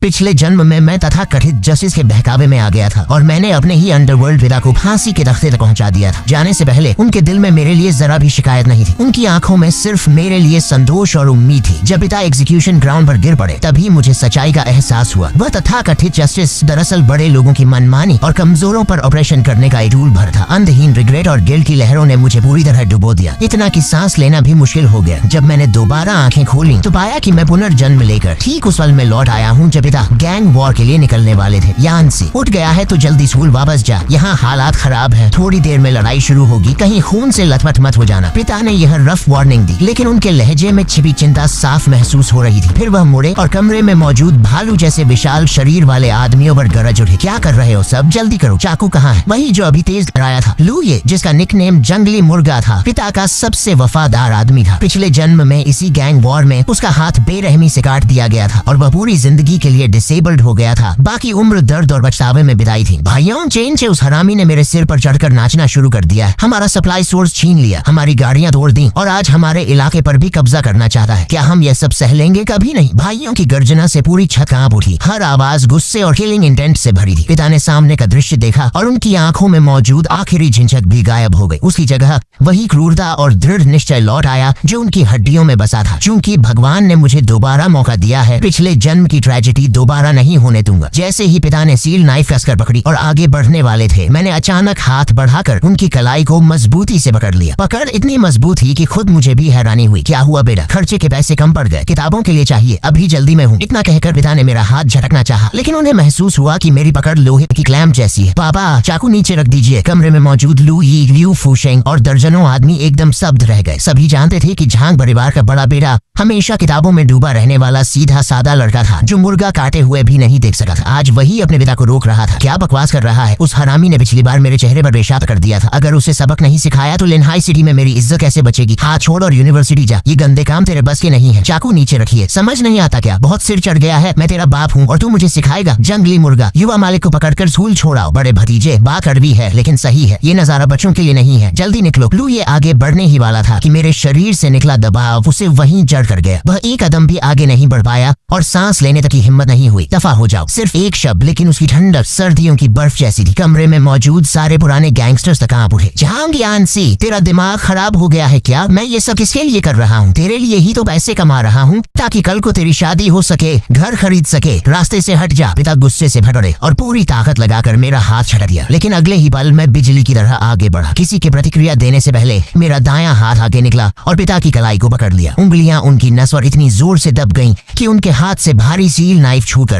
पिछले जन्म में मैं तथा कथित जस्टिस के बहकावे में आ गया था और मैंने अपने ही अंडरवर्ल्ड पिता को फांसी के तख्ते तक पहुंचा दिया था। जाने से पहले उनके दिल में मेरे लिए जरा भी शिकायत नहीं थी। उनकी आंखों में सिर्फ मेरे लिए संतोष और उम्मीद थी। जब पिता एग्जीक्यूशन ग्राउंड पर गिर पड़े तभी मुझे सच्चाई का एहसास हुआ। वह तथा कथित जस्टिस दरअसल बड़े लोगों की मनमानी और कमजोरों पर ऑपरेशन करने का एक टूल भर था। अंधहीन रिग्रेट और गिल्ट की लहरों ने मुझे पूरी तरह डुबो दिया, इतना कि सांस लेना भी मुश्किल हो गया। जब मैंने दोबारा आंखें खोली तो पाया कि मैं पुनर्जन्म लेकर ठीक उस पल में लौट आया हूँ जब पिता गैंग वॉर के लिए निकलने वाले थे। यान से उठ गया है तो जल्दी स्कूल वापस जा, यहाँ हालात खराब है, थोड़ी देर में लड़ाई शुरू होगी, कहीं खून से लथपथ मत हो जाना। पिता ने यह रफ वार्निंग दी, लेकिन उनके लहजे में छिपी चिंता साफ महसूस हो रही थी। फिर वह मुड़े और कमरे में मौजूद भालू जैसे विशाल शरीर वाले आदमियों पर गरज उठे। क्या कर रहे हो सब, जल्दी करो, चाकू कहाँ है? वही जो अभी तेज कराया था। लू ये जिसका निकनेम जंगली मुर्गा था, पिता का सबसे वफादार आदमी था। पिछले जन्म में इसी गैंग वॉर में उसका हाथ बेरहमी से काट दिया गया था और वह पूरी जिंदगी के लिए डिसेबल्ड हो गया था। बाकी उम्र दर्द और पछतावे में बिताई थी। भाइयों, चेन से उस हरामी ने मेरे सिर पर चढ़कर नाचना शुरू कर दिया। हमारा सप्लाई सोर्स छीन लिया, हमारी गाड़ियां तोड़ दी और आज हमारे इलाके पर भी कब्जा करना चाहता है। क्या हम यह सब सह लेंगे? कभी नहीं। भाइयों की गर्जना से पूरी छत कांप उठी। हर आवाज गुस्से और किलिंग इंटेंट से भरी थी। पिता ने सामने का दृश्य देखा और उनकी आंखों में मौजूद आखिरी झिझक भी गायब हो गई। उसकी जगह वही क्रूरता और दृढ़ निश्चय लौट आया जो उनकी हड्डियों में बसा था। चूंकि भगवान ने मुझे दोबारा मौका दिया है, पिछले जन्म की ट्रेजेडी दोबारा नहीं होने दूंगा। जैसे ही पिता ने सील नाइफ कसकर पकड़ी और आगे बढ़ने वाले थे, मैंने अचानक हाथ बढ़ाकर उनकी कलाई को मजबूती से पकड़ लिया। पकड़ इतनी मजबूत थी कि खुद मुझे भी हैरानी हुई। क्या हुआ बेटा? खर्चे के पैसे कम पड़ गए, किताबों के लिए चाहिए, अभी जल्दी में हूँ। इतना कहकर पिता ने मेरा हाथ झटकना चाहा, लेकिन उन्हें महसूस हुआ कि मेरी पकड़ लोहे की क्लैंप जैसी है। पापा, चाकू नीचे रख दीजिए। कमरे में मौजूद लू यी, लियू फूशेंग और दर्जनों आदमी एकदम स्तब्ध रह गए। सभी जानते थे कि झांग परिवार का बड़ा बेटा हमेशा किताबों में डूबा रहने वाला सीधा सादा लड़का था जो मुर्गा काटे हुए भी नहीं देख सका था। आज वही अपने पिता को रोक रहा था। क्या बकवास कर रहा है? उस हरामी ने पिछली बार मेरे चेहरे पर पेशाब कर दिया था। अगर उसे सबक नहीं सिखाया तो लिनहाई सिटी में मेरी इज्जत कैसे बचेगी? हाथ छोड़ और यूनिवर्सिटी जा। ये गंदे काम तेरे बस के नहीं है। चाकू नीचे रखिए। समझ नहीं आता क्या? बहुत सिर चढ़ गया है। मैं तेरा बाप हूँ और तू मुझे सिखाएगा? जंगली मुर्गा, युवा मालिक को पकड़कर स्कूल छोड़ाओ। बड़े भतीजे, बात कड़वी है लेकिन सही है। ये नजारा बच्चों के लिए नहीं है। जल्दी निकलो। लू ये आगे बढ़ने ही वाला था कि मेरे शरीर से निकला दबाव उसे वहीं जड़ कर गया। वह एक कदम भी आगे नहीं बढ़ पाया और सांस लेने तक की हिम्मत नहीं हुई। दफा हो जाओ। सिर्फ एक शब्द, लेकिन उसकी ठंडक सर्दियों की बर्फ जैसी थी। कमरे में मौजूद सारे पुराने गैंगस्टर्स तक कांप उठे। झांग, तेरा दिमाग खराब हो गया है क्या? मैं ये सब किसके लिए कर रहा हूँ? तेरे लिए ही तो पैसे कमा रहा हूँ ताकि कल को तेरी शादी हो सके, घर खरीद सके। रास्ते से हट जा। पिता गुस्से से भड़बड़े और पूरी ताकत लगाकर मेरा हाथ छड़ा दिया, लेकिन अगले ही पल मैं बिजली की तरह आगे बढ़ा। किसी की प्रतिक्रिया देने से पहले मेरा दायां हाथ आगे निकला और पिता की कलाई को पकड़ लिया। उंगलियां उनकी नस पर इतनी जोर से दब गईं कि उनके हाथ से भारी सील नाइफ छूकर